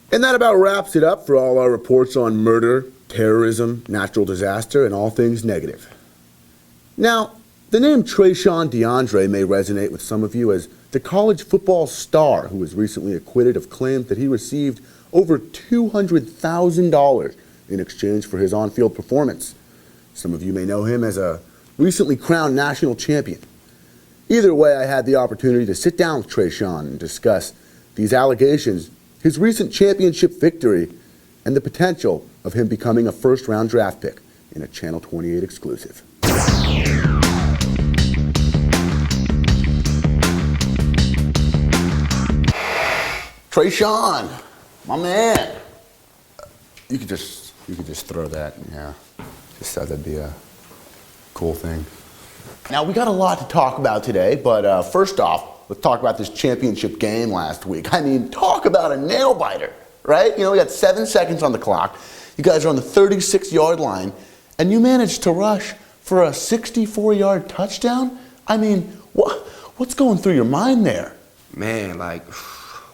And that about wraps it up for all our reports on murder, terrorism, natural disaster, and all things negative. Now, the name Tre'Shawn DeAndre may resonate with some of you as the college football star who was recently acquitted of claims that he received over $200,000 in exchange for his on-field performance. Some of you may know him as a recently crowned national champion. Either way, I had the opportunity to sit down with Tre'Shawn and discuss these allegations, his recent championship victory, and the potential of him becoming a first-round draft pick in a Channel 28 exclusive. Tre'Shawn, my man. You could just throw that, yeah. Just thought that'd be a cool thing. Now, we got a lot to talk about today, but first off, let's talk about this championship game last week. I mean, talk about a nail-biter, right? You know, we got 7 seconds on the clock. You guys are on the 36-yard line, and you managed to rush for a 64-yard touchdown? I mean, what's going through your mind there? Man, like,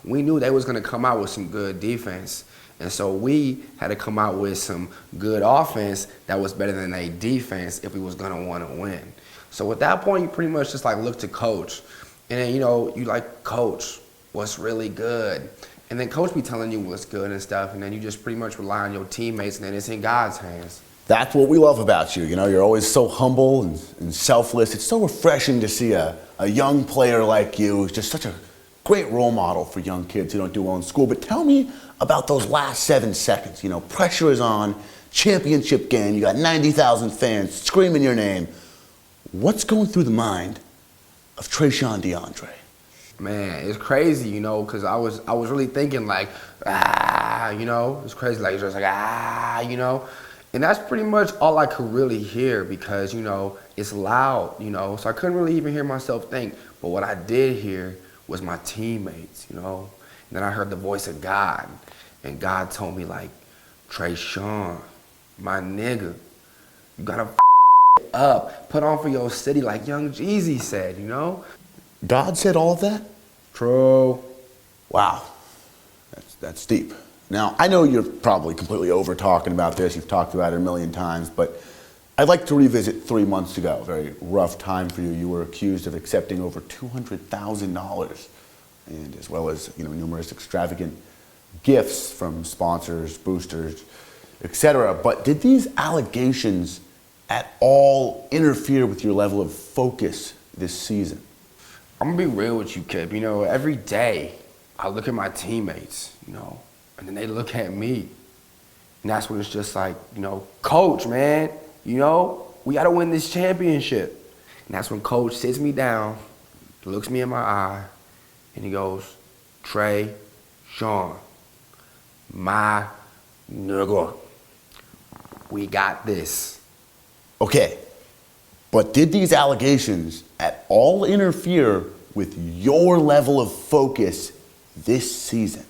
we knew they was going to come out with some good defense. And so we had to come out with some good offense that was better than a defense if we was going to want to win. So at that point, you pretty much just like look to coach. And then, you know, you like, coach, what's really good? And then coach be telling you what's good and stuff. And then you just pretty much rely on your teammates, and then it's in God's hands. That's what we love about you. You know, you're always so humble and selfless. It's so refreshing to see a young player like you who's just such a great role model for young kids who don't do well in school. But tell me about those last 7 seconds. You know, pressure is on, championship game, you got 90,000 fans screaming your name. What's going through the mind of Tre'Shawn DeAndre? Man, it's crazy, you know, because I was really thinking like, you know, it's crazy, like, just like, you know. And that's pretty much all I could really hear because, you know, it's loud, you know, so I couldn't really even hear myself think. But what I did hear was my teammates, you know. And then I heard the voice of God, and God told me, like, Tre'Shawn, my nigga, you gotta up, put on for your city like Young Jeezy said, you know. God said all of that? True. Wow, that's deep. Now, I know you're probably completely over talking about this. You've talked about it a million times, but I'd like to revisit 3 months ago, a very rough time for you. You were accused of accepting over $200,000, and as well as, you know, numerous extravagant gifts from sponsors, boosters, etc. But did these allegations at all interfere with your level of focus this season? I'm gonna be real with you, Kip. You know, every day I look at my teammates, you know, and then they look at me, and that's when it's just like, you know, coach, man, you know, we gotta win this championship. And that's when coach sits me down, looks me in my eye, and he goes, Tre'Shawn, my nigga, we got this. Okay, but did these allegations at all interfere with your level of focus this season?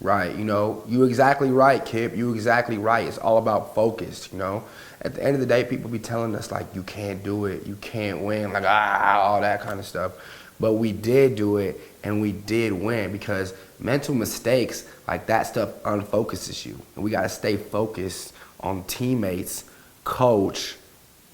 Right, you know, you exactly right, Kip. You exactly right. It's all about focus, you know. At the end of the day, people be telling us, like, you can't do it, you can't win, like, all that kind of stuff. But we did do it, and we did win because mental mistakes, like that stuff unfocuses you. And we got to stay focused on teammates, coach,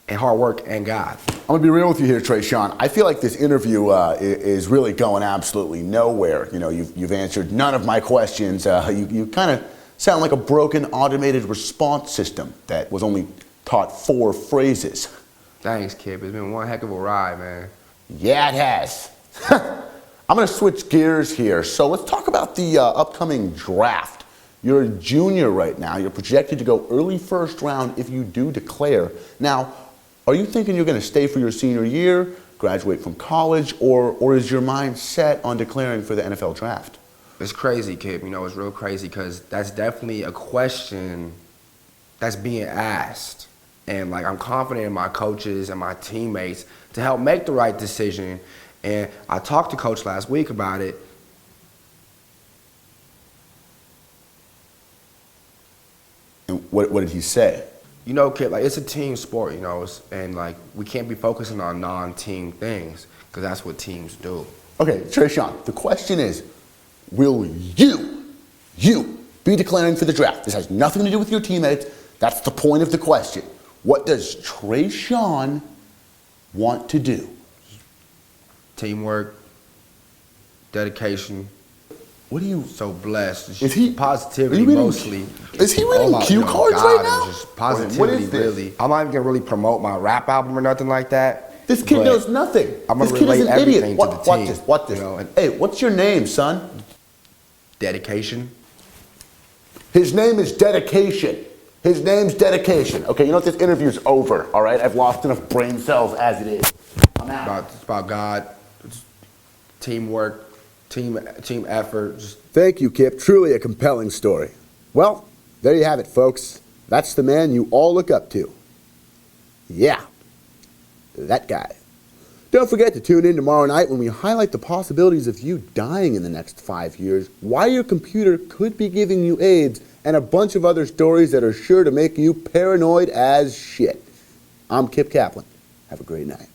and hard work and God. I'm gonna be real with you here, Tre'Shawn. I feel like this interview is really going absolutely nowhere. You know, you've answered none of my questions. You kind of sound like a broken automated response system that was only taught 4 phrases. Thanks, Kip. It's been one heck of a ride, man. Yeah, it has. I'm gonna switch gears here. So let's talk about the upcoming draft. You're a junior right now. You're projected to go early first round if you do declare. Now, are you thinking you're going to stay for your senior year, graduate from college, or is your mind set on declaring for the NFL draft? It's crazy, Kip. You know, it's real crazy because that's definitely a question that's being asked. And, like, I'm confident in my coaches and my teammates to help make the right decision. And I talked to Coach last week about it. And what did he say? You know, Kip, like, it's a team sport, you know, and, like, we can't be focusing on non-team things because that's what teams do. Okay, Tre'Shawn, the question is, will you be declaring for the draft. This has nothing to do with your teammates. That's the point of the question. What does Tre'Shawn want to do? Teamwork, dedication. What do you... So blessed. It's Is he... positivity reading, mostly. Is he reading cue cards right now? Just positivity, what is this? really. I'm not even gonna really promote my rap album or nothing like that. This kid knows nothing. I'm this gonna kid is relate an idiot. everything to the Watch team. this, watch this. You know, and Hey, what's your name, son? Dedication. His name is Dedication. His name's Dedication. Okay, you know what? This interview's over, all right? I've lost enough brain cells as it is. I'm out. It's about God. It's teamwork, team effort. Just Thank you, Kip. Truly a compelling story. Well, there you have it, folks. That's the man you all look up to. Yeah, that guy. Don't forget to tune in tomorrow night when we highlight the possibilities of you dying in the next 5 years, why your computer could be giving you AIDS, and a bunch of other stories that are sure to make you paranoid as shit. I'm Kip Kaplan. Have a great night.